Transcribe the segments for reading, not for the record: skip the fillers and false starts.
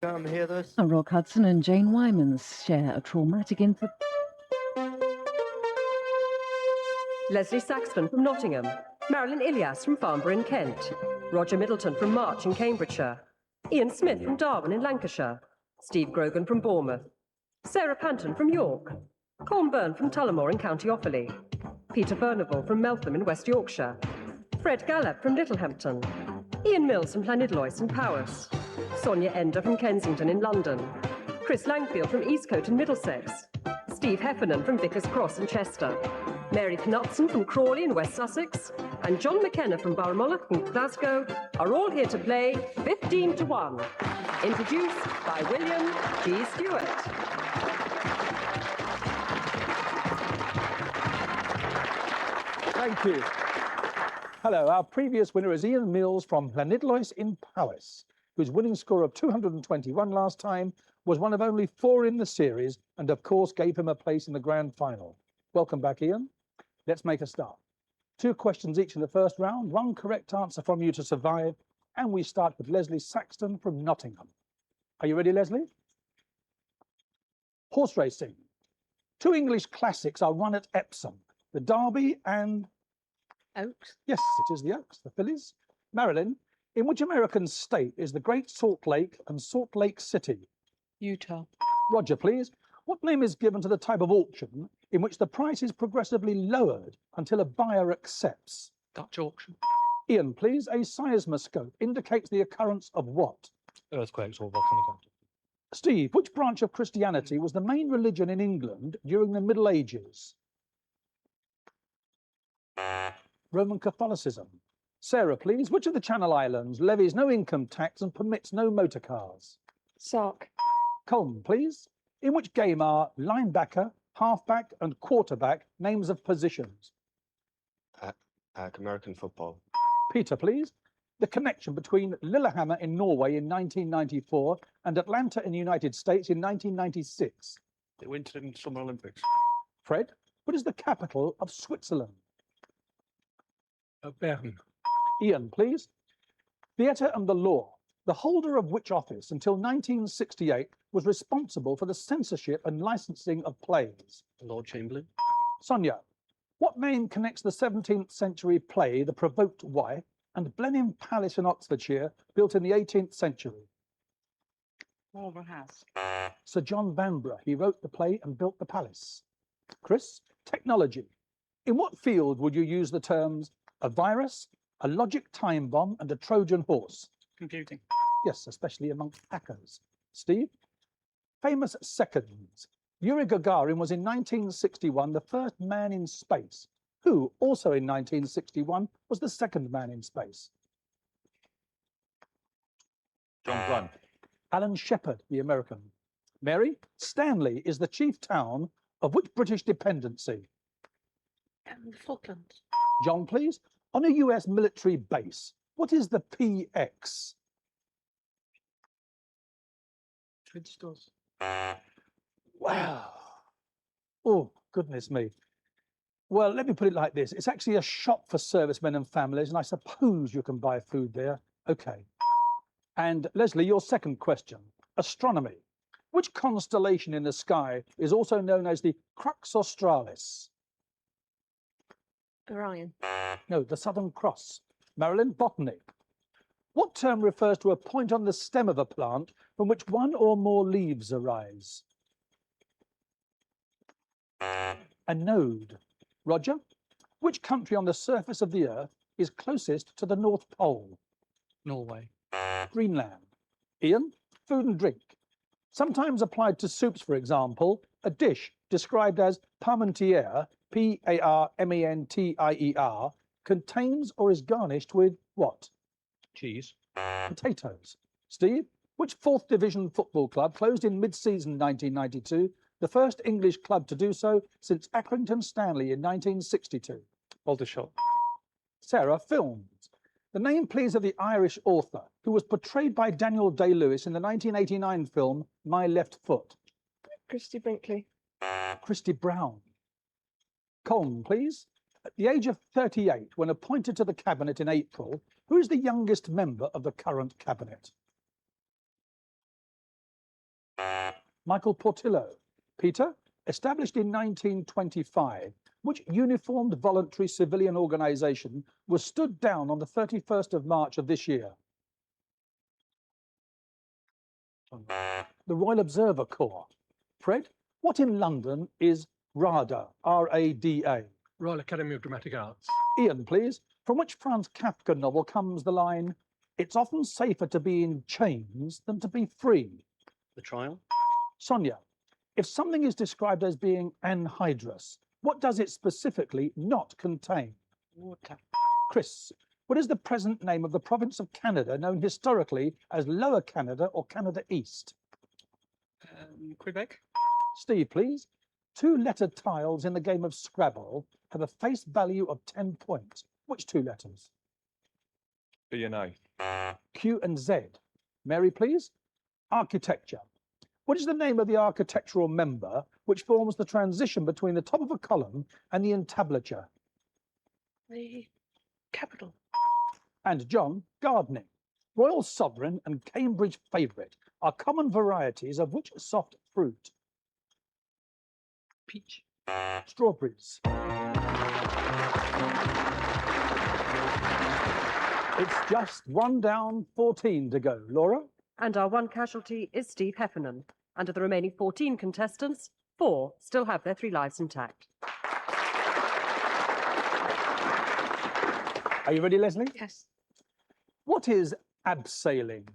Hear this? Rock Hudson and Jane Wyman's share a traumatic incident. Leslie Saxton from Nottingham, Marilyn Ilias from Farnborough in Kent, Roger Middleton from March in Cambridgeshire, Ian Smith from Darwen in Lancashire, Steve Grogan from Bournemouth, Sarah Panton from York, Colm Byrne from Tullamore in County Offaly, Peter Berneville from Meltham in West Yorkshire, Fred Gallop from Littlehampton, Ian Mills from Llanidloes in Powys, Sonia Ender from Kensington in London, Chris Langfield from Eastcote in Middlesex, Steve Heffernan from Vickers Cross in Chester, Mary Knutson from Crawley in West Sussex, and John McKenna from Balmolloch in Glasgow are all here to play 15 to 1, introduced by William G. Stewart. Thank you. Hello, our previous winner is Ian Mills from Llanidloes in Powys, whose winning score of 221 last time was one of only 4 in the series and of course gave him a place in the grand final. Welcome back, Ian. Let's make a start. 2 questions each in the first round, 1 correct answer from you to survive, and we start with Leslie Saxton from Nottingham. Are you ready, Leslie? Horse racing. 2 English classics are run at Epsom, the Derby and... Oaks. Yes, it is the Oaks, the fillies. Marilyn, in which American state is the Great Salt Lake and Salt Lake City? Utah. Roger, please. What name is given to the type of auction in which the price is progressively lowered until a buyer accepts? Dutch auction. Ian, please. A seismoscope indicates the occurrence of what? Earthquakes or volcanic activity. Steve, which branch of Christianity was the main religion in England during the Middle Ages? Roman Catholicism. Sarah, please. Which of the Channel Islands levies no income tax and permits no motor cars? Sark. Colm, please. In which game are linebacker, halfback and quarterback names of positions? American football. Peter, please. The connection between Lillehammer in Norway in 1994 and Atlanta in the United States in 1996. The Winter and Summer Olympics. Fred, what is the capital of Switzerland? Bern. Ian, please. Theatre and the Law. The holder of which office until 1968 was responsible for the censorship and licensing of plays? Lord Chamberlain. Sonia, what name connects the 17th century play The Provoked Wife and Blenheim Palace in Oxfordshire, built in the 18th century? Marlborough House. Sir John Vanbrugh. He wrote the play and built the palace. Chris, technology. In what field would you use the terms a virus, a logic time bomb and a Trojan horse? Computing. Yes, especially amongst hackers. Steve? Famous seconds. Yuri Gagarin was in 1961 the first man in space. Who, also in 1961, was the second man in space? John Blunt. Alan Shepard, the American. Mary? Stanley is the chief town of which British dependency? Falklands. John, please. On a US military base, what is the PX? Twin stores. Wow. Oh, goodness me. Well, let me put it like this. It's actually a shop for servicemen and families, and I suppose you can buy food there. Okay. And Leslie, your second question. Astronomy. Which constellation in the sky is also known as the Crux Australis? Orion. No, the Southern Cross. Marilyn, botany. What term refers to a point on the stem of a plant from which one or more leaves arise? A node. Roger, which country on the surface of the Earth is closest to the North Pole? Norway. Greenland. Ian, food and drink. Sometimes applied to soups, for example, a dish described as parmentier, P-A-R-M-E-N-T-I-E-R, contains or is garnished with what? Cheese. Potatoes. Steve, which 4th Division football club closed in mid-season 1992, the first English club to do so since Accrington Stanley in 1962? Aldershot. Sarah, films. The name, please, of the Irish author who was portrayed by Daniel Day-Lewis in the 1989 film My Left Foot? Christy Brinkley. Christy Brown. Colm, please. At the age of 38, when appointed to the cabinet in April, who is the youngest member of the current cabinet? Michael Portillo. Peter, established in 1925, which uniformed voluntary civilian organisation was stood down on the 31st of March of this year? The Royal Observer Corps. Fred, what in London is RADA, R-A-D-A? Royal Academy of Dramatic Arts. Ian, please. From which Franz Kafka novel comes the line, "It's often safer to be in chains than to be free"? The Trial. Sonia, if something is described as being anhydrous, what does it specifically not contain? Water. Chris, what is the present name of the province of Canada known historically as Lower Canada or Canada East? Quebec. Steve, please. Two lettered tiles in the game of Scrabble have a face value of 10 points. Which two letters? B and A. Q and Z. Mary, please. Architecture. What is the name of the architectural member which forms the transition between the top of a column and the entablature? The capital. And John, gardening. Royal Sovereign and Cambridge Favourite are common varieties of which soft fruit? Peach. Strawberries. It's just 1 down, 14 to go. Laura? And our one casualty is Steve Heffernan. And of the remaining 14 contestants, 4 still have their 3 lives intact. Are you ready, Leslie? Yes. What is abseiling?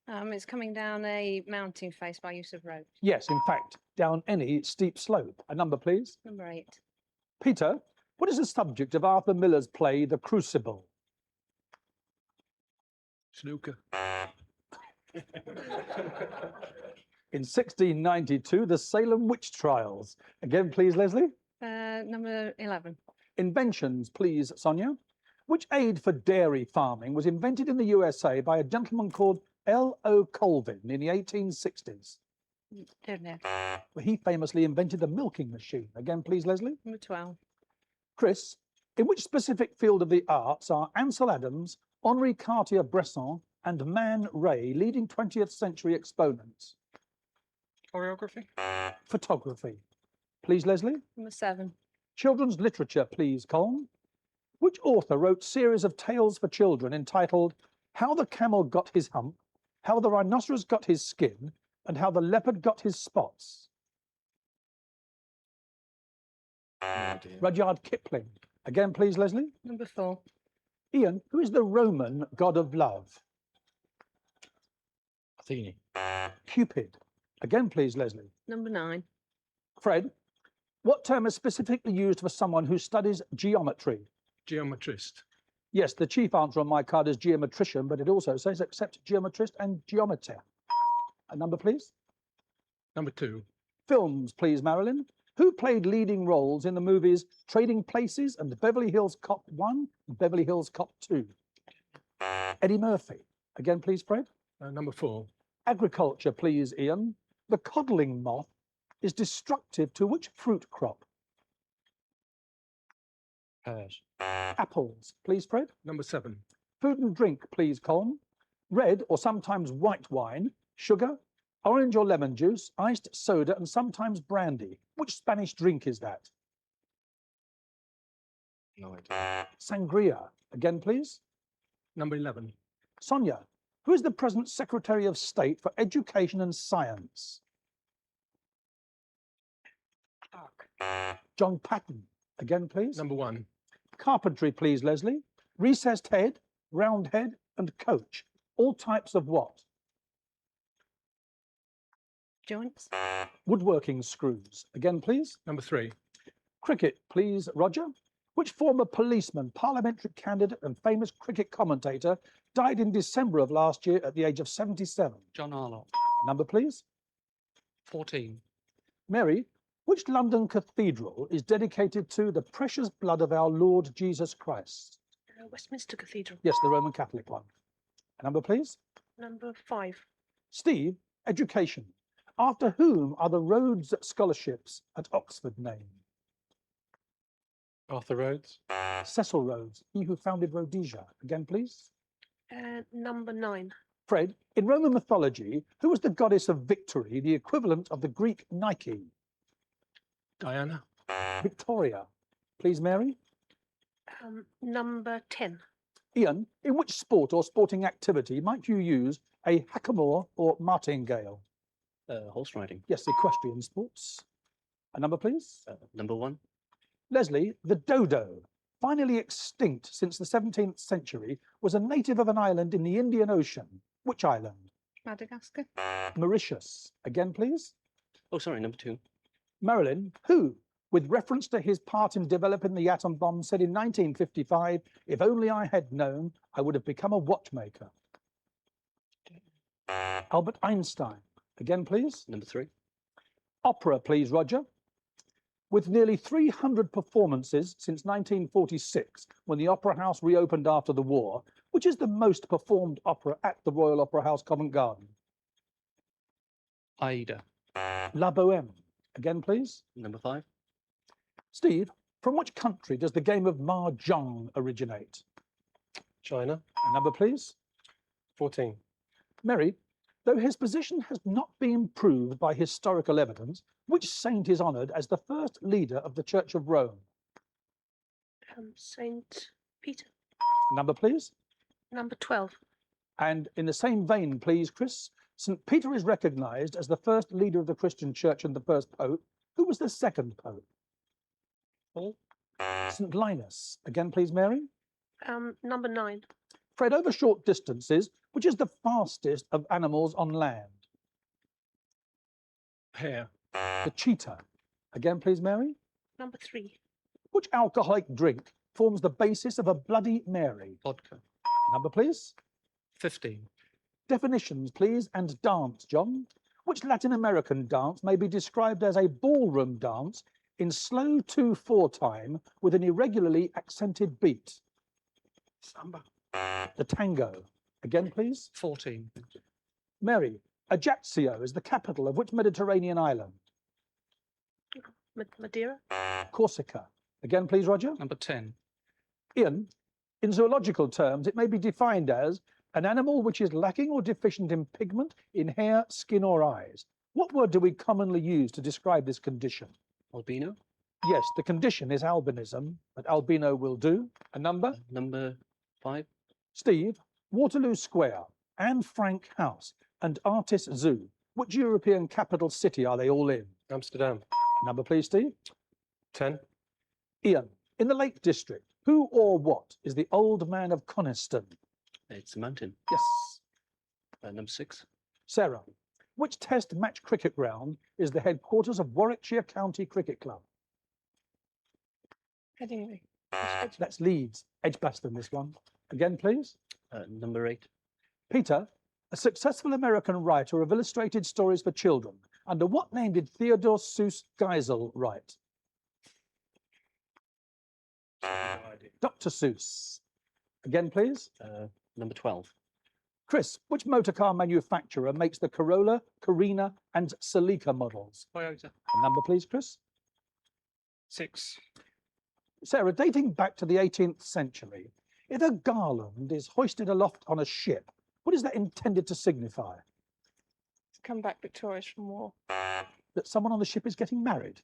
It's coming down a mountain face by use of rope. Yes, in fact, down any steep slope. A number, please. Number 8. Peter, what is the subject of Arthur Miller's play, The Crucible? Snooker. In 1692, the Salem witch trials. Again, please, Leslie. Number 11. Inventions, please, Sonia. Which aid for dairy farming was invented in the USA by a gentleman called L.O. Colvin in the 1860s? Don't know. Well, he famously invented the milking machine. Again, please, Leslie. Number 12. Chris, in which specific field of the arts are Ansel Adams, Henri Cartier-Bresson and Man Ray leading 20th century exponents? Choreography. Photography. Please, Leslie. Number 7. Children's literature, please, Colm. Which author wrote series of tales for children entitled How the Camel Got His Hump, How the Rhinoceros Got His Skin, and How the Leopard Got His Spots? No idea. Rudyard Kipling. Again, please, Leslie. Number 4. Ian, who is the Roman god of love? Athene. Cupid. Again, please, Leslie. Number 9. Fred, what term is specifically used for someone who studies geometry? Geometrist. Yes, the chief answer on my card is geometrician, but it also says except geometrist and geometer. A number, please. Number 2. Films, please, Marilyn. Who played leading roles in the movies Trading Places and Beverly Hills Cop 1 and Beverly Hills Cop 2? Eddie Murphy. Again, please, Fred. Number 4. Agriculture, please, Ian. The codling moth is destructive to which fruit crop? Pears. Apples, please, Fred. Number 7. Food and drink, please, Colm. Red or sometimes white wine, sugar, orange or lemon juice, iced soda, and sometimes brandy. Which Spanish drink is that? No idea. Sangria. Again, please. Number 11. Sonia, who is the present Secretary of State for Education and Science? Clark. John Patton. Again, please. Number 1. Carpentry, please, Leslie. Recessed head, round head, and coach. All types of what? Joints. Woodworking screws. Again, please. Number 3. Cricket, please, Roger. Which former policeman, parliamentary candidate, and famous cricket commentator died in December of last year at the age of 77? John Arlott. Number, please. 14. Mary, which London cathedral is dedicated to the precious blood of our Lord Jesus Christ? Westminster Cathedral. Yes, the Roman Catholic one. Number, please. Number 5. Steve, education. After whom are the Rhodes Scholarships at Oxford named? Arthur Rhodes. Cecil Rhodes, he who founded Rhodesia. Again, please. Number 9. Fred, in Roman mythology, who was the goddess of victory, the equivalent of the Greek Nike? Diana. Victoria. Please, Mary. Number 10. Ian, in which sport or sporting activity might you use a hackamore or martingale? Horse riding. Yes, equestrian sports. A number, please. Number 1. Leslie, the dodo, finally extinct since the 17th century, was a native of an island in the Indian Ocean. Which island? Madagascar. Mauritius. Again, please. Oh, sorry, number 2. Marilyn, who, with reference to his part in developing the atom bomb, said in 1955, "If only I had known, I would have become a watchmaker." Albert Einstein. Again, please. Number 3. Opera, please, Roger. With nearly 300 performances since 1946, when the Opera House reopened after the war, which is the most performed opera at the Royal Opera House, Covent Garden? Aida. La Bohème. Again, please. Number 5. Steve, from which country does the game of mahjong originate? China. A number, please. 14. Mary, though his position has not been proved by historical evidence, which saint is honoured as the first leader of the Church of Rome? Saint Peter. Number, please. Number 12. And in the same vein, please, Chris, St. Peter is recognised as the first leader of the Christian Church and the first pope. Who was the second pope? Paul. St. Linus. Again, please, Mary. Number 9. Fred, over short distances, which is the fastest of animals on land? Hare. The cheetah. Again, please, Mary. Number 3. Which alcoholic drink forms the basis of a Bloody Mary? Vodka. Number, please. 15. Definitions, please, and dance, John. Which Latin American dance may be described as a ballroom dance in slow 2/4 time with an irregularly accented beat? Samba. The tango. Again, please. 14. Mary, Ajaccio is the capital of which Mediterranean island? Madeira. Corsica. Again, please, Roger. Number 10. Ian, in zoological terms, it may be defined as an animal which is lacking or deficient in pigment in hair, skin, or eyes. What word do we commonly use to describe this condition? Albino. Yes, the condition is albinism, but albino will do. A number? Number 5. Steve, Waterloo Square, Anne Frank House, and Artis Zoo. Which European capital city are they all in? Amsterdam. Number, please, Steve. 10. Ian, in the Lake District, who or what is the old man of Coniston? It's a mountain. Yes. Number 6. Sarah, which test match cricket ground is the headquarters of Warwickshire County Cricket Club? Headingley. That's Leeds. Edgbaston, this one. Again, please. Number 8. Peter, a successful American writer of illustrated stories for children. Under what name did Theodore Seuss Geisel write? Dr. Seuss. Again, please. Number 12. Chris, which motor car manufacturer makes the Corolla, Carina, and Celica models? Toyota. A number, please, Chris. 6. Sarah, dating back to the 18th century, if a garland is hoisted aloft on a ship, what is that intended to signify? Come back victorious from war. That someone on the ship is getting married?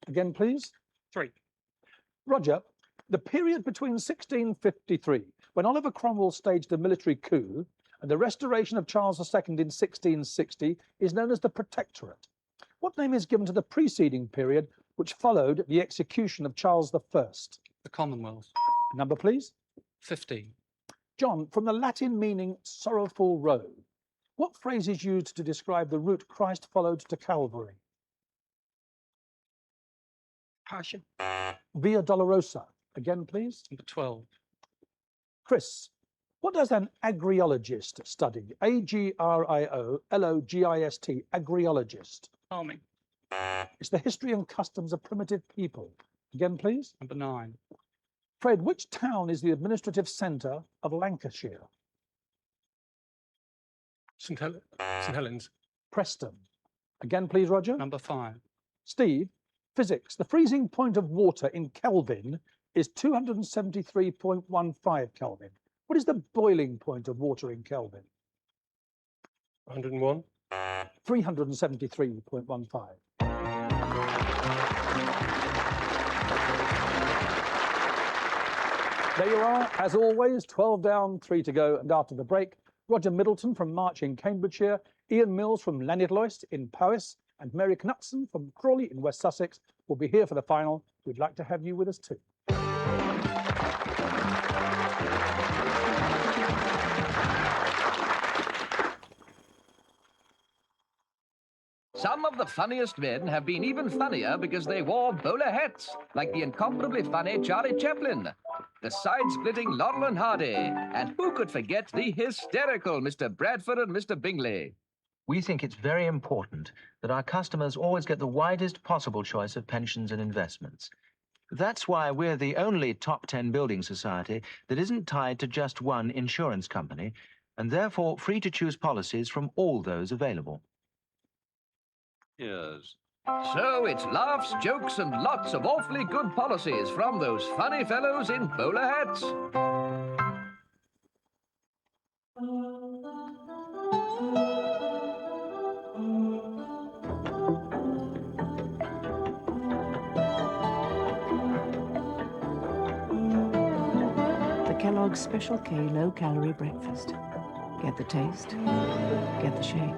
Again, please. 3. Roger, the period between 1653, when Oliver Cromwell staged a military coup, and the restoration of Charles II in 1660 is known as the Protectorate. What name is given to the preceding period which followed the execution of Charles I? The Commonwealth. Number, please. 15. John, from the Latin meaning sorrowful road, what phrase is used to describe the route Christ followed to Calvary? Passion. Via Dolorosa. Again, please. Number 12. Chris, what does an agriologist study? A-G-R-I-O-L-O-G-I-S-T, agriologist. Farming. It's the history and customs of primitive people. Again, please. Number 9. Fred, which town is the administrative centre of Lancashire? St. Helens. Preston. Again, please, Roger. Number 5. Steve, physics. The freezing point of water in Kelvin is 273.15 Kelvin. What is the boiling point of water in Kelvin? 101. 373.15. There you are, as always, 12 down, 3 to go, and after the break, Roger Middleton from March in Cambridgeshire, Ian Mills from Llanidloes in Powys, and Mary Knutson from Crawley in West Sussex will be here for the final. We'd like to have you with us too. Some of the funniest men have been even funnier because they wore bowler hats, like the incomparably funny Charlie Chaplin, the side-splitting Laurel and Hardy, and who could forget the hysterical Mr. Bradford and Mr. Bingley? We think it's very important that our customers always get the widest possible choice of pensions and investments. That's why we're the only top 10 building society that isn't tied to just one insurance company, and therefore free to choose policies from all those available. Yes. So it's laughs, jokes, and lots of awfully good policies from those funny fellows in bowler hats. The Kellogg's Special K low-calorie breakfast. Get the taste, get the shape.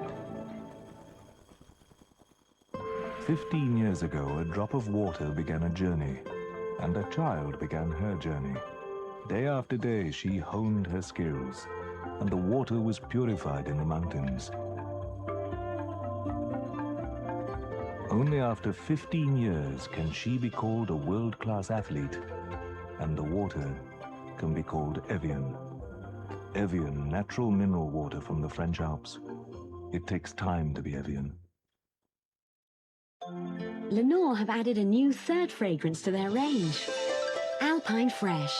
15 years ago, a drop of water began a journey, and a child began her journey. Day after day, she honed her skills, and the water was purified in the mountains. Only after 15 years can she be called a world-class athlete, and the water can be called Evian. Evian, natural mineral water from the French Alps. It takes time to be Evian. Lenore have added a new third fragrance to their range, Alpine Fresh.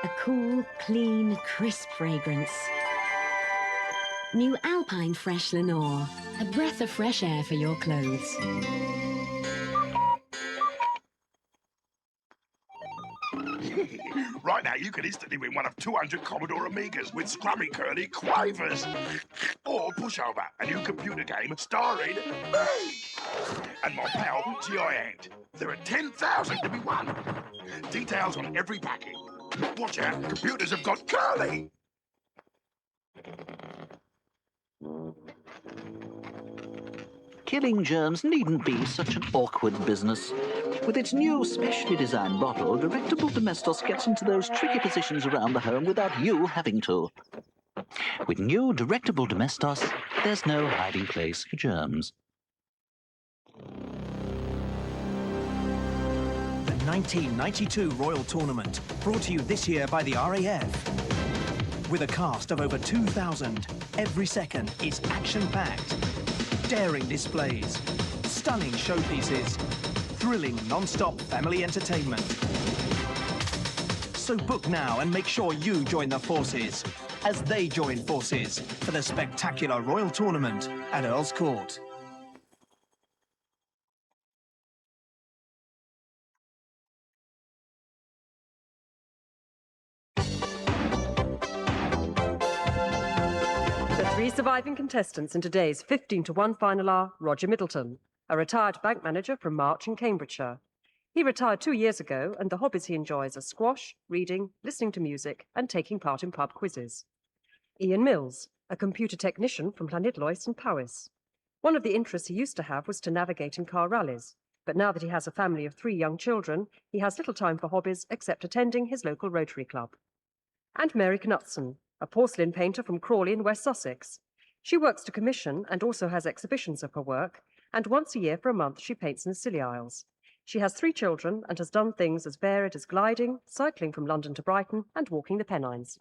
A cool, clean, crisp fragrance. New Alpine Fresh Lenore, a breath of fresh air for your clothes. Right now, you can instantly win one of 200 Commodore Amigas with scrummy curly quavers. Or push over a new computer game starring me and my pal G.I. Ant. There are 10,000 to be won. Details on every packing. Watch out, computers have got curly. Killing germs needn't be such an awkward business. With its new specially designed bottle, Directable Domestos gets into those tricky positions around the home without you having to. With new Directable Domestos, there's no hiding place for germs. The 1992 Royal Tournament, brought to you this year by the RAF. With a cast of over 2,000, every second is action-packed. Daring displays, stunning showpieces, thrilling non-stop family entertainment. So book now and make sure you join the forces as they join forces for the spectacular Royal Tournament at Earl's Court. The three surviving contestants in today's 15-to-1 final are Roger Middleton, a retired bank manager from March in Cambridgeshire. He retired 2 years ago, and the hobbies he enjoys are squash, reading, listening to music, and taking part in pub quizzes. Ian Mills, a computer technician from Llanidloes and Powys. One of the interests he used to have was to navigate in car rallies, but now that he has a family of 3 young children, he has little time for hobbies except attending his local Rotary Club. And Mary Knutson, a porcelain painter from Crawley in West Sussex. She works to commission and also has exhibitions of her work, and once a year for a month she paints in the Scilly Isles. She has 3 children and has done things as varied as gliding, cycling from London to Brighton, and walking the Pennines.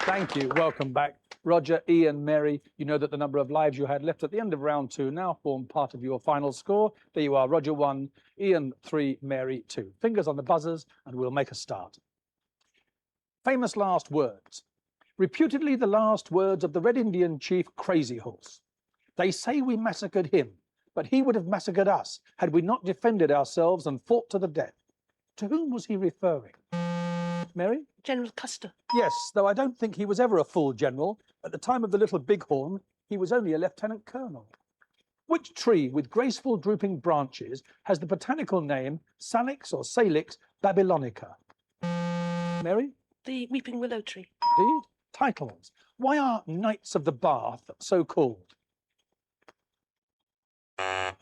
Thank you. Welcome back. Roger, Ian, Mary, you know that the number of lives you had left at the end of round 2 now form part of your final score. There you are, Roger 1, Ian 3, Mary 2. Fingers on the buzzers and we'll make a start. Famous last words. Reputedly the last words of the Red Indian chief Crazy Horse. They say we massacred him, but he would have massacred us had we not defended ourselves and fought to the death. To whom was he referring? Mary? General Custer. Yes, though I don't think he was ever a full general. At the time of the Little Bighorn, he was only a lieutenant colonel. Which tree with graceful drooping branches has the botanical name Salix or Salix babylonica? Mary? The weeping willow tree. Indeed. Titles. Why are Knights of the Bath so called?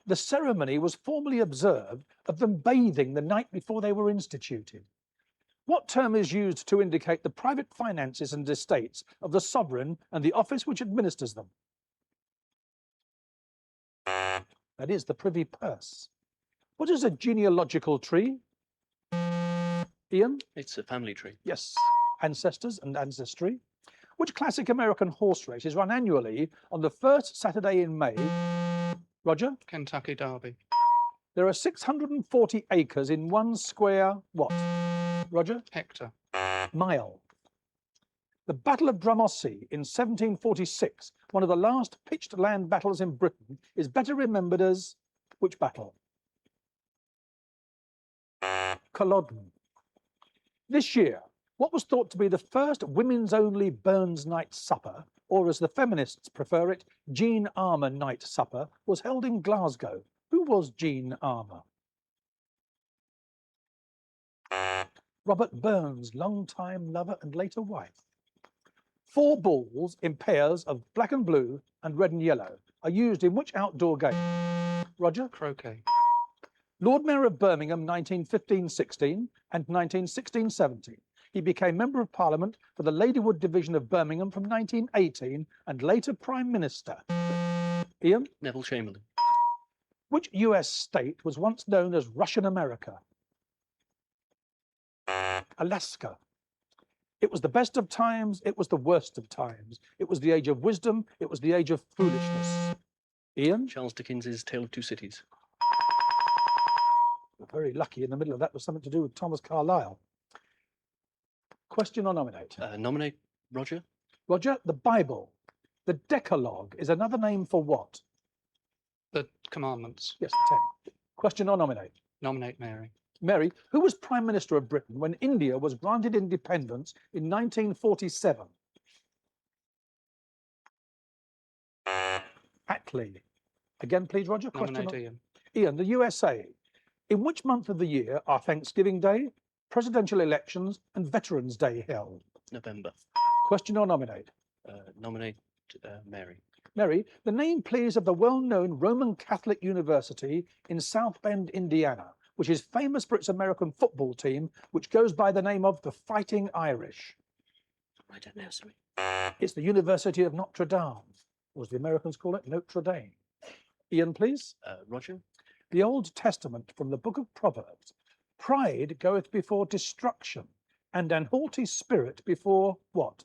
The ceremony was formally observed of them bathing the night before they were instituted. What term is used to indicate the private finances and estates of the sovereign and the office which administers them? That is the privy purse. What is a genealogical tree? Ian? It's a family tree. Yes. Ancestors and ancestry. Which classic American horse race is run annually on the first Saturday in May? Roger? Kentucky Derby. There are 640 acres in one square what? Roger? Hector. Mile. The Battle of Drumossie in 1746, one of the last pitched land battles in Britain, is better remembered as which battle? Culloden. This year, what was thought to be the first women's-only Burns Night Supper, or as the feminists prefer it, Jean Armour Night Supper, was held in Glasgow. Who was Jean Armour? Robert Burns, long-time lover and later wife. 4 balls in pairs of black and blue and red and yellow are used in which outdoor game? Roger? Croquet. Lord Mayor of Birmingham 1915-16 and 1916-17. He became Member of Parliament for the Ladywood Division of Birmingham from 1918 and later Prime Minister. Ian? Neville Chamberlain. Which US state was once known as Russian America? Alaska. It was the best of times, it was the worst of times. It was the age of wisdom, it was the age of foolishness. Ian? Charles Dickens's Tale of Two Cities. Very lucky in the middle of that was something to do with Thomas Carlyle. Question or nominate? Nominate Roger. Roger, the Bible. The Decalogue is another name for what? The Commandments. Yes, the 10. Question or nominate? Nominate Mary. Mary, who was Prime Minister of Britain when India was granted independence in 1947? Attlee. Again, please, Roger. Nominate Ian. Ian, the USA. In which month of the year are Thanksgiving Day, presidential elections, and Veterans Day held? November. Question or nominate? Nominate Mary. Mary, the name, please, of the well-known Roman Catholic University in South Bend, Indiana, which is famous for its American football team, which goes by the name of the Fighting Irish. I don't know, sorry. It's the University of Notre Dame, or as the Americans call it, Notre Dame. Ian, please. Roger. The Old Testament from the book of Proverbs. Pride goeth before destruction, and an haughty spirit before what?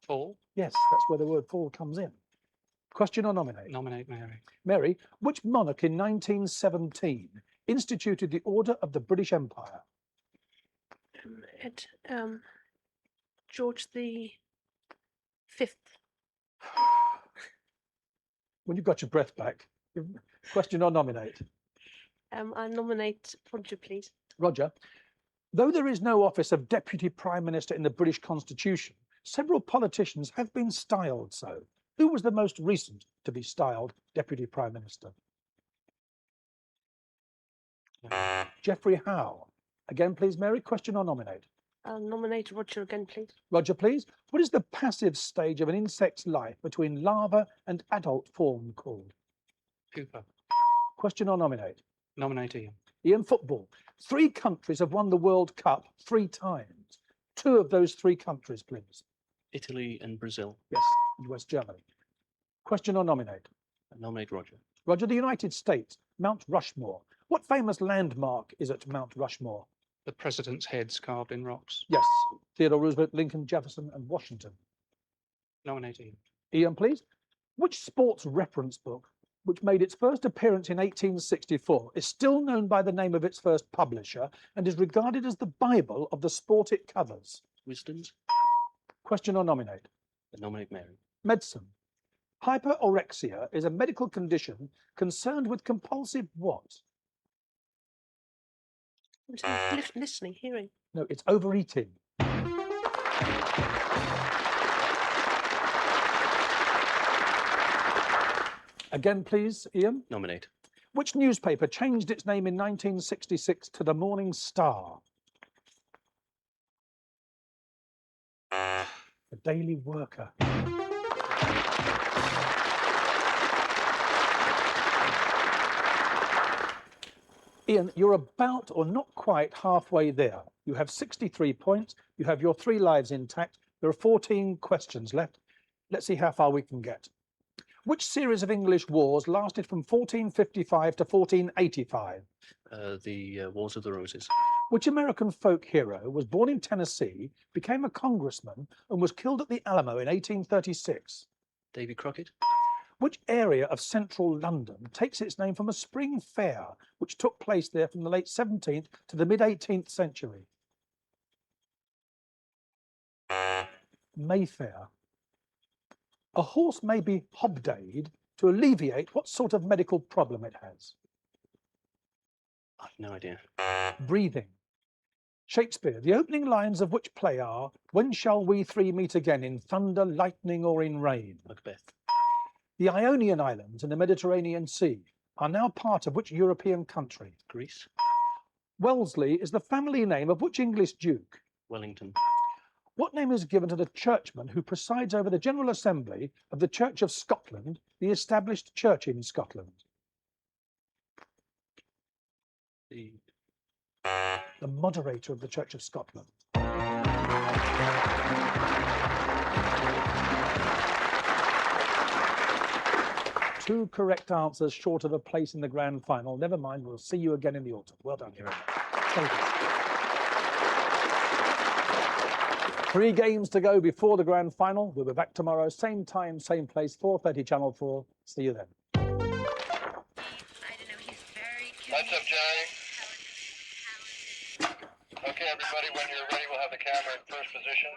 Fall. Yes, that's where the word fall comes in. Question or nominate? Nominate Mary. Mary, which monarch in 1917 instituted the Order of the British Empire? George the V. When you've got your breath back, question or nominate? I nominate Roger, please. Roger, though there is no office of Deputy Prime Minister in the British Constitution, several politicians have been styled so. Who was the most recent to be styled Deputy Prime Minister? Geoffrey Howe. Again, please, Mary, question or nominate? I'll nominate Roger again, please. Roger, please. What is the passive stage of an insect's life between larva and adult form called? Pupa. Question or nominate? Nominate Ian. Ian, football. 3 countries have won the World Cup 3 times. 2 of those 3 countries, please. Italy and Brazil. Yes, West Germany. Question or nominate? Nominate Roger. Roger, the United States, Mount Rushmore. What famous landmark is at Mount Rushmore? The president's heads carved in rocks. Yes, Theodore Roosevelt, Lincoln, Jefferson, and Washington. Nominate Ian. Ian, please. Which sports reference book, which made its first appearance in 1864, is still known by the name of its first publisher and is regarded as the Bible of the sport it covers? Wisdoms. Question or nominate? Nominate Mary. Medicine. Hyperorexia is a medical condition concerned with compulsive what? I'm saying listening, hearing. No, it's overeating. Again, please, Ian. Nominate. Which newspaper changed its name in 1966 to the Morning Star? The Daily Worker. Ian, you're about or not quite halfway there. You have 63 points. You have your 3 lives intact. There are 14 questions left. Let's see how far we can get. Which series of English wars lasted from 1455 to 1485? The Wars of the Roses. Which American folk hero was born in Tennessee, became a congressman, and was killed at the Alamo in 1836? Davy Crockett. Which area of central London takes its name from a spring fair which took place there from the late 17th to the mid-18th century? Mayfair. A horse may be hobdayed to alleviate what sort of medical problem it has? I've no idea. Breathing. Shakespeare, the opening lines of which play are, "When shall we three meet again, in thunder, lightning, or in rain?" Macbeth. The Ionian Islands in the Mediterranean Sea are now part of which European country? Greece. Wellesley is the family name of which English duke? Wellington. What name is given to the churchman who presides over the General Assembly of the Church of Scotland, the established church in Scotland? The moderator of the Church of Scotland. Two correct answers short of a place in the grand final. Never mind, we'll see you again in the autumn. Well done. Thank you. 3 games to go before the grand final. We'll be back tomorrow, same time, same place, 4:30 Channel 4. See you then. What's up, Johnny? Okay, everybody, when you're ready, we'll have the camera in first position.